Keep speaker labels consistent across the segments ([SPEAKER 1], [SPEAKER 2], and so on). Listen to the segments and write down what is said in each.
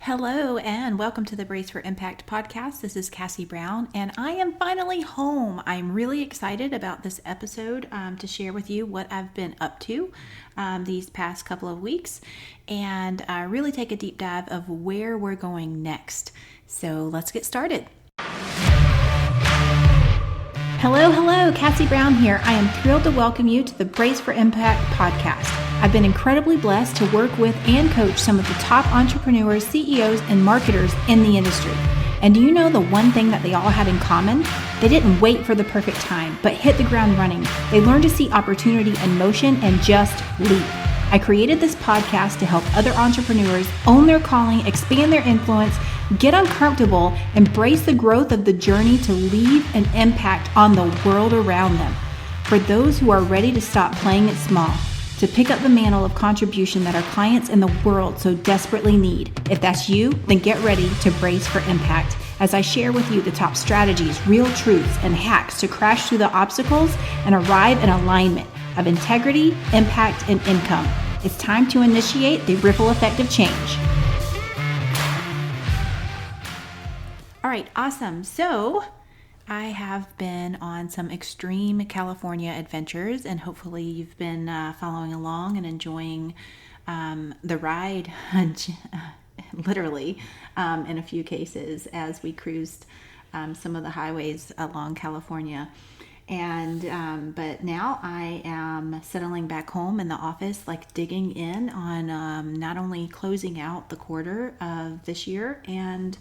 [SPEAKER 1] Hello and welcome to the Brace for Impact podcast. This is Cassie Brown and I am finally home. I'm really excited about this episode to share with you what I've been up to these past couple of weeks and really take a deep dive of where we're going next. So let's get started. Hello, Cassie Brown here. I am thrilled to welcome you to the Brace for Impact podcast. I've been incredibly blessed to work with and coach some of the top entrepreneurs, CEOs, and marketers in the industry. And do you know the one thing that they all had in common? They didn't wait for the perfect time, but hit the ground running. They learned to see opportunity in motion and just leap. I created this podcast to help other entrepreneurs own their calling, expand their influence, get uncomfortable, embrace the growth of the journey to leave an impact on the world around them. For those who are ready to stop playing it small, to pick up the mantle of contribution that our clients and the world so desperately need. If that's you, then get ready to brace for impact as I share with you the top strategies, real truths, and hacks to crash through the obstacles and arrive in alignment of integrity, impact, and income. It's time to initiate the ripple effect of change. All right, awesome. So I have been on some extreme California adventures, and hopefully you've been following along and enjoying the ride, literally, in a few cases as we cruised some of the highways along California. And but now I am settling back home in the office, like digging in on not only closing out the quarter of this year and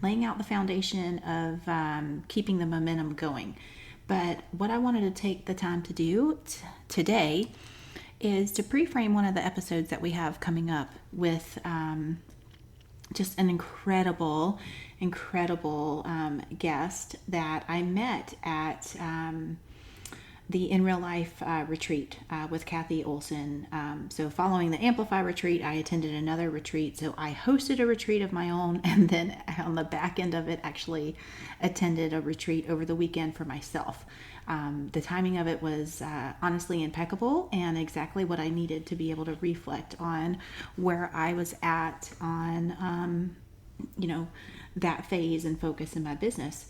[SPEAKER 1] laying out the foundation of keeping the momentum going. But what I wanted to take the time to do today is to pre-frame one of the episodes that we have coming up with just an incredible guest that I met at the In Real Life retreat with Kathy Olson. So following the Amplify retreat, I attended another retreat. So I hosted a retreat of my own, and then on the back end of it, actually attended a retreat over the weekend for myself. The timing of it was honestly impeccable and exactly what I needed to be able to reflect on where I was at on, that phase and focus in my business.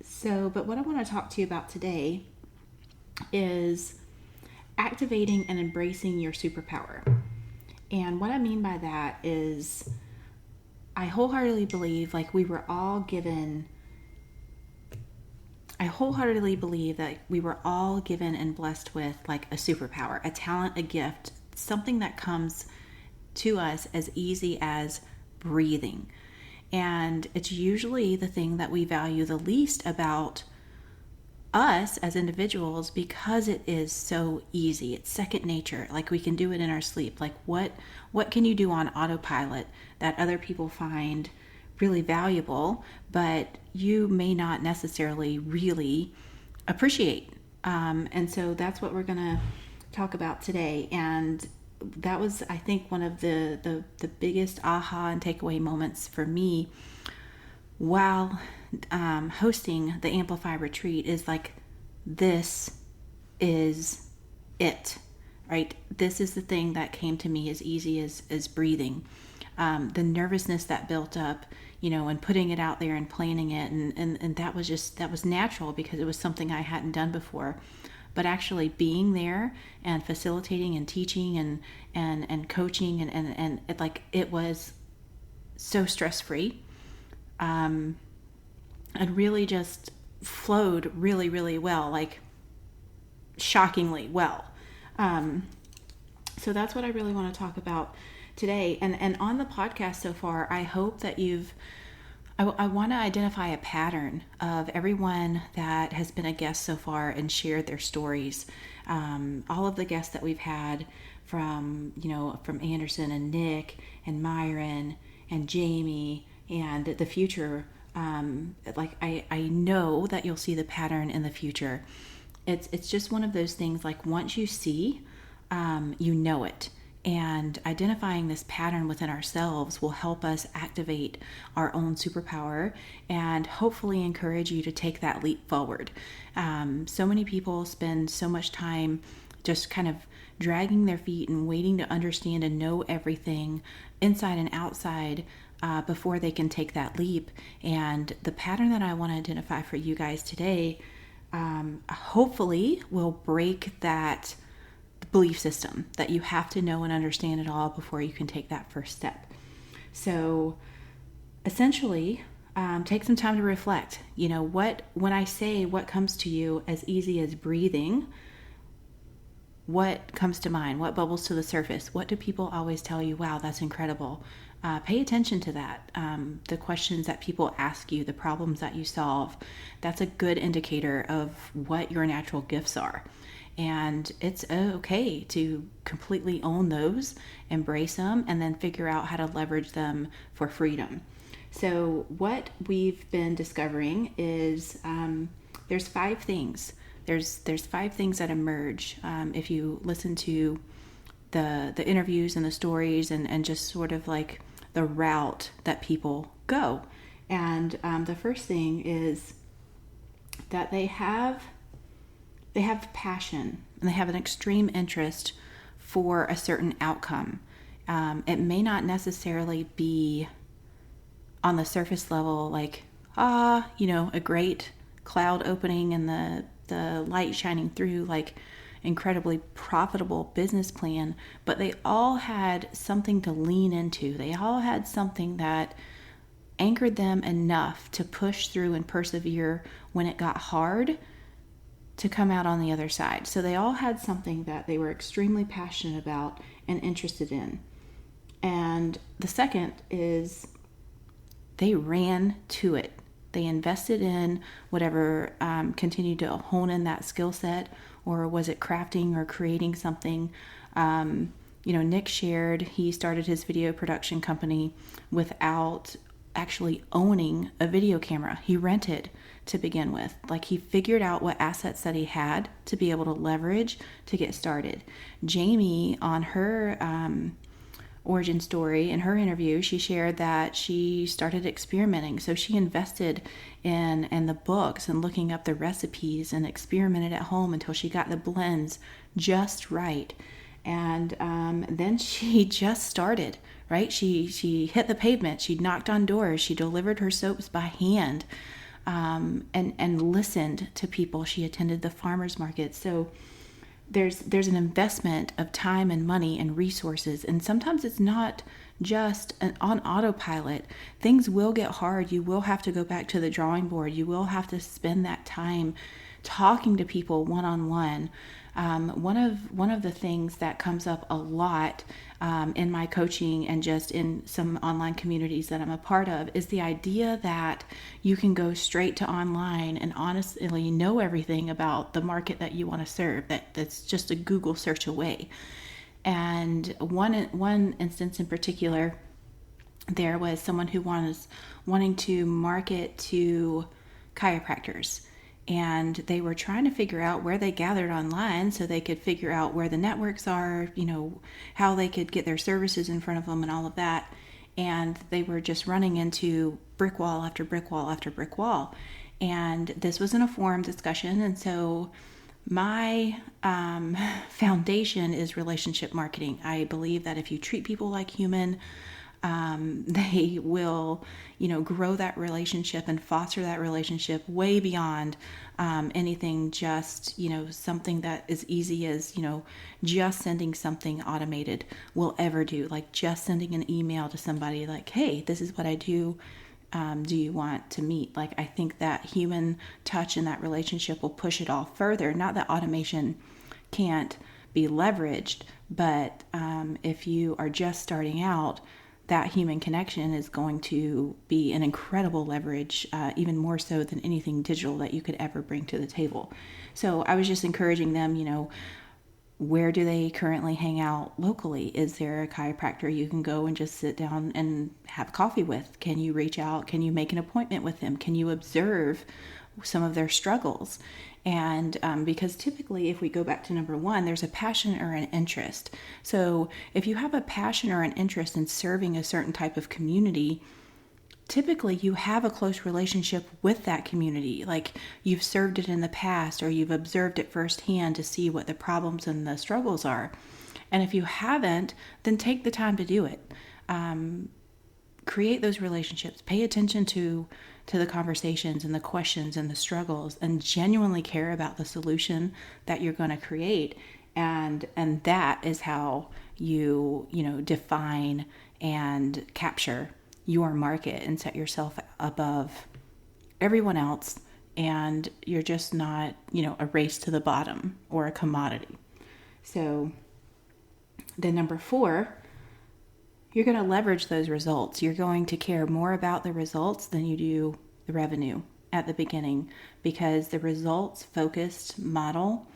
[SPEAKER 1] So, but what I want to talk to you about today is activating and embracing your superpower. And what I mean by that is I wholeheartedly believe that we were all given and blessed with like a superpower, a talent, a gift, something that comes to us as easy as breathing. And it's usually the thing that we value the least about us as individuals because it is so easy. It's second nature. Like we can do it in our sleep. Like what can you do on autopilot that other people find really valuable, but you may not necessarily really appreciate. And so that's what we're going to talk about today. And that was, I think, one of the biggest aha and takeaway moments for me while hosting the Amplify retreat is like, this is it, right? This is the thing that came to me as easy as breathing. The nervousness that built up, and putting it out there and planning it. And that was natural because it was something I hadn't done before. But actually being there and facilitating and teaching and coaching and it was so stress-free. And really just flowed really, really well, like shockingly well. So that's what I really want to talk about today. And on the podcast so far, I hope that I want to identify a pattern of everyone that has been a guest so far and shared their stories. All of the guests that we've had from Anderson and Nick and Myron and Jamie and the future. I know that you'll see the pattern in the future. It's just one of those things, like once you see, you know it. And identifying this pattern within ourselves will help us activate our own superpower and hopefully encourage you to take that leap forward. So many people spend so much time just kind of dragging their feet and waiting to understand and know everything inside and outside before they can take that leap. And the pattern that I want to identify for you guys today hopefully will break that belief system that you have to know and understand it all before you can take that first step. So essentially, take some time to reflect. When I say what comes to you as easy as breathing, what comes to mind? What bubbles to the surface? What do people always tell you? Wow, that's incredible. Pay attention to that. The questions that people ask you, the problems that you solve, that's a good indicator of what your natural gifts are. And it's okay to completely own those, embrace them, and then figure out how to leverage them for freedom. So what we've been discovering is there's 5 things. There's 5 things that emerge if you listen to the interviews and the stories and just sort of like the route that people go. And the first thing is that they have passion and they have an extreme interest for a certain outcome. It may not necessarily be on the surface level like, a great cloud opening and the light shining through, like incredibly profitable business plan, but they all had something to lean into. They all had something that anchored them enough to push through and persevere when it got hard to come out on the other side. So they all had something that they were extremely passionate about and interested in. And the second is they ran to it. They invested in whatever, continued to hone in that skill set, or was it crafting or creating something? Nick shared he started his video production company without actually owning a video camera. He rented to begin with. Like, he figured out what assets that he had to be able to leverage to get started. Jamie, on her origin story, in her interview, she shared that she started experimenting. So she invested in the books and looking up the recipes and experimented at home until she got the blends just right. And then she just started, right? She hit the pavement. She knocked on doors. She delivered her soaps by hand, and listened to people. She attended the farmers market. So there's an investment of time and money and resources. And sometimes it's not just on autopilot. Things will get hard. You will have to go back to the drawing board. You will have to spend that time talking to people one-on-one. One of the things that comes up a lot in my coaching and just in some online communities that I'm a part of is the idea that you can go straight to online and honestly know everything about the market that you want to serve. That's just a Google search away. And one instance in particular, there was someone who was wanting to market to chiropractors. And they were trying to figure out where they gathered online so they could figure out where the networks are, how they could get their services in front of them and all of that. And they were just running into brick wall after brick wall after brick wall. And this was in a forum discussion. And so my foundation is relationship marketing. I believe that if you treat people like human, they will, grow that relationship and foster that relationship way beyond anything just, something that as easy as, just sending something automated will ever do. Like just sending an email to somebody like, hey, this is what I do. Do you want to meet? Like, I think that human touch in that relationship will push it all further. Not that automation can't be leveraged, but if you are just starting out, that human connection is going to be an incredible leverage, even more so than anything digital that you could ever bring to the table. So I was just encouraging them, where do they currently hang out locally? Is there a chiropractor you can go and just sit down and have coffee with? Can you reach out? Can you make an appointment with them? Can you observe some of their struggles? And because typically, if we go back to number 1, there's a passion or an interest. So if you have a passion or an interest in serving a certain type of community, typically you have a close relationship with that community. Like you've served it in the past, or you've observed it firsthand to see what the problems and the struggles are. And if you haven't, then take the time to do it. Create those relationships. Pay attention to the conversations and the questions and the struggles, and genuinely care about the solution that you're going to create. And that is how you define and capture your market and set yourself above everyone else. And you're just not, a race to the bottom or a commodity. So then number 4, you're going to leverage those results. You're going to care more about the results than you do the revenue at the beginning, because the results focused model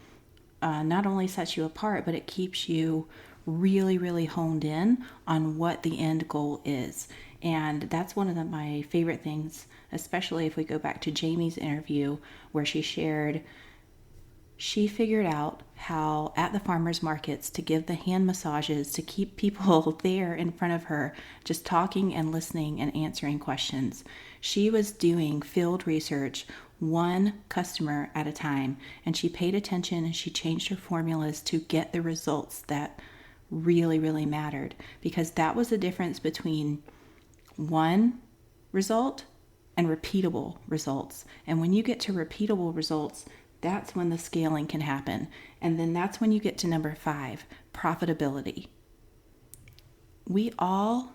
[SPEAKER 1] not only sets you apart, but it keeps you really, really honed in on what the end goal is. And that's one of my favorite things, especially if we go back to Jamie's interview where she shared she figured out how at the farmers markets to give the hand massages to keep people there in front of her, just talking and listening and answering questions. She was doing field research, one customer at a time, and she paid attention and she changed her formulas to get the results that really, really mattered, because that was the difference between one result and repeatable results. And when you get to repeatable results, that's when the scaling can happen. And then that's when you get to number 5, profitability. We all,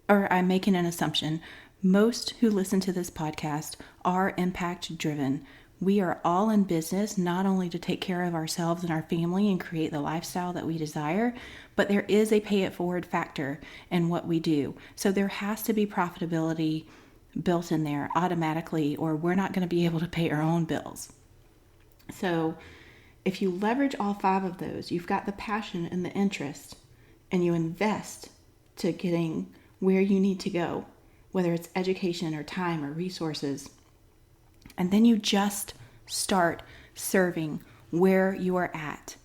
[SPEAKER 1] or I'm making an assumption, most who listen to this podcast are impact driven. We are all in business not only to take care of ourselves and our family and create the lifestyle that we desire, but there is a pay it forward factor in what we do. So there has to be profitability built in there automatically, or we're not going to be able to pay our own bills. So if you leverage all 5 of those, you've got the passion and the interest, and you invest to getting where you need to go, whether it's education or time or resources, and then you just start serving where you are at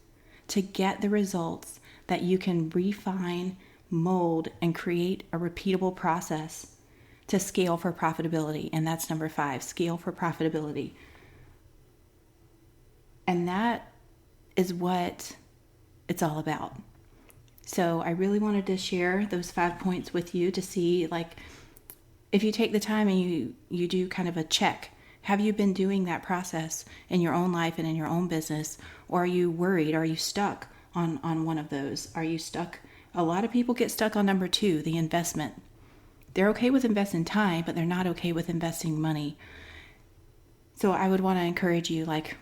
[SPEAKER 1] to get the results that you can refine, mold, and create a repeatable process to scale for profitability. And that's number 5, scale for profitability. And that is what it's all about. So I really wanted to share those 5 points with you to see, like, if you take the time and you do kind of a check, have you been doing that process in your own life and in your own business? Or are you worried? Are you stuck on one of those? Are you stuck? A lot of people get stuck on number 2, the investment. They're okay with investing time, but they're not okay with investing money. So I would want to encourage you, like,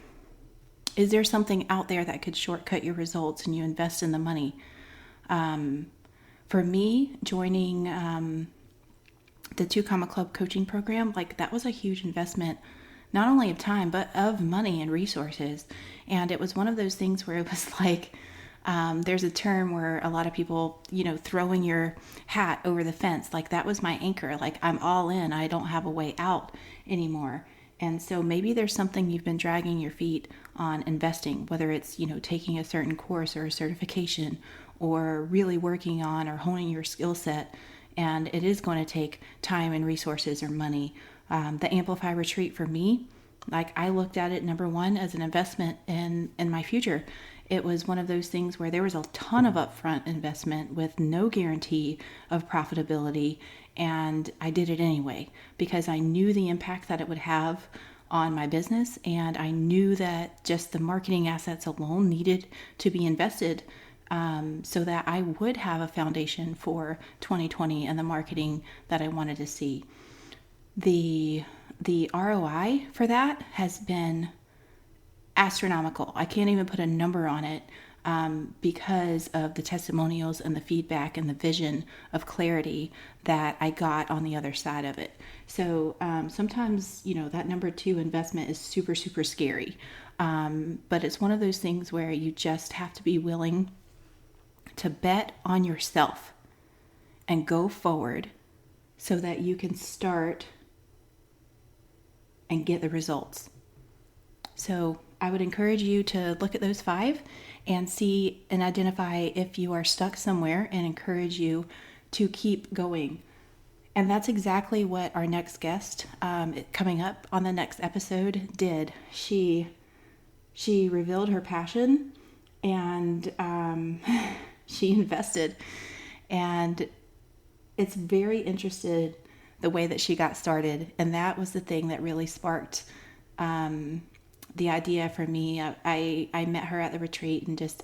[SPEAKER 1] is there something out there that could shortcut your results and you invest in the money? For me, joining the 2 Comma Club coaching program, like, that was a huge investment, not only of time, but of money and resources. And it was one of those things where it was like, there's a term where a lot of people, throwing your hat over the fence, like that was my anchor. Like, I'm all in, I don't have a way out anymore. And so maybe there's something you've been dragging your feet on investing, whether it's, taking a certain course or a certification, or really working on or honing your skill set. And it is going to take time and resources or money. The Amplify Retreat for me, like, I looked at it, number 1, as an investment in my future. It was one of those things where there was a ton of upfront investment with no guarantee of profitability. And I did it anyway because I knew the impact that it would have on my business. And I knew that just the marketing assets alone needed to be invested so that I would have a foundation for 2020 and the marketing that I wanted to see. The ROI for that has been astronomical. I can't even put a number on it because of the testimonials and the feedback and the vision of clarity that I got on the other side of it. So sometimes, that number 2 investment is super, super scary. But it's one of those things where you just have to be willing to bet on yourself and go forward so that you can start and get the results. So I would encourage you to look at those 5 and see and identify if you are stuck somewhere, and encourage you to keep going. And that's exactly what our next guest, coming up on the next episode, did. She revealed her passion, and she invested. And it's very interested the way that she got started. And that was the thing that really sparked the idea for me. I met her at the retreat, and just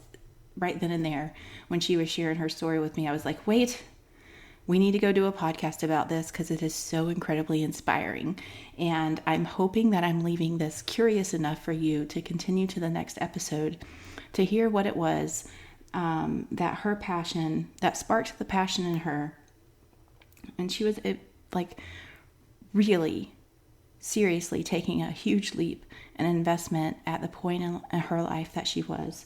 [SPEAKER 1] right then and there, when she was sharing her story with me, I was like, wait, we need to go do a podcast about this, because it is so incredibly inspiring. And I'm hoping that I'm leaving this curious enough for you to continue to the next episode to hear what it was that her passion, that sparked the passion in her. And she was really seriously taking a huge leap and investment at the point in her life that she was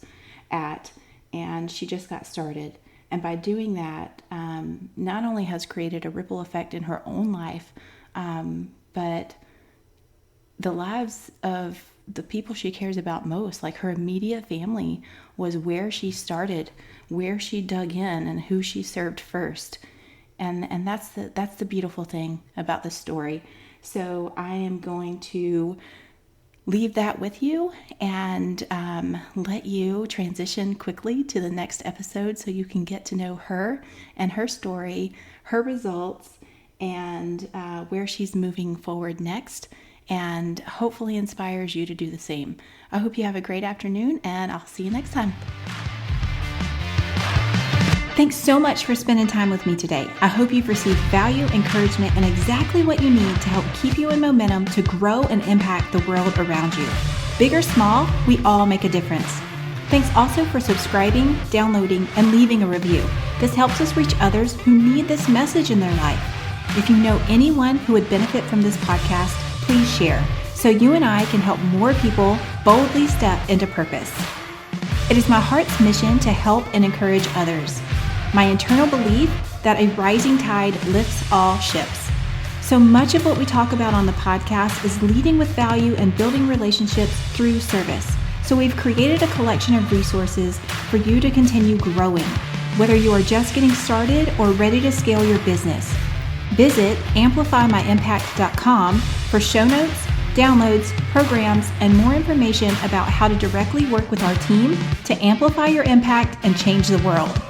[SPEAKER 1] at. And she just got started. And by doing that, not only has created a ripple effect in her own life, but the lives of the people she cares about most, like her immediate family, was where she started, where she dug in, and who she served first. And that's the beautiful thing about this story. So I am going to leave that with you and let you transition quickly to the next episode so you can get to know her and her story, her results, and where she's moving forward next, and hopefully inspires you to do the same. I hope you have a great afternoon, and I'll see you next time. Thanks so much for spending time with me today. I hope you've received value, encouragement, and exactly what you need to help keep you in momentum to grow and impact the world around you. Big or small, we all make a difference. Thanks also for subscribing, downloading, and leaving a review. This helps us reach others who need this message in their life. If you know anyone who would benefit from this podcast, please share so you and I can help more people boldly step into purpose. It is my heart's mission to help and encourage others. My internal belief that a rising tide lifts all ships. So much of what we talk about on the podcast is leading with value and building relationships through service. So we've created a collection of resources for you to continue growing, whether you are just getting started or ready to scale your business. Visit amplifymyimpact.com for show notes, downloads, programs, and more information about how to directly work with our team to amplify your impact and change the world.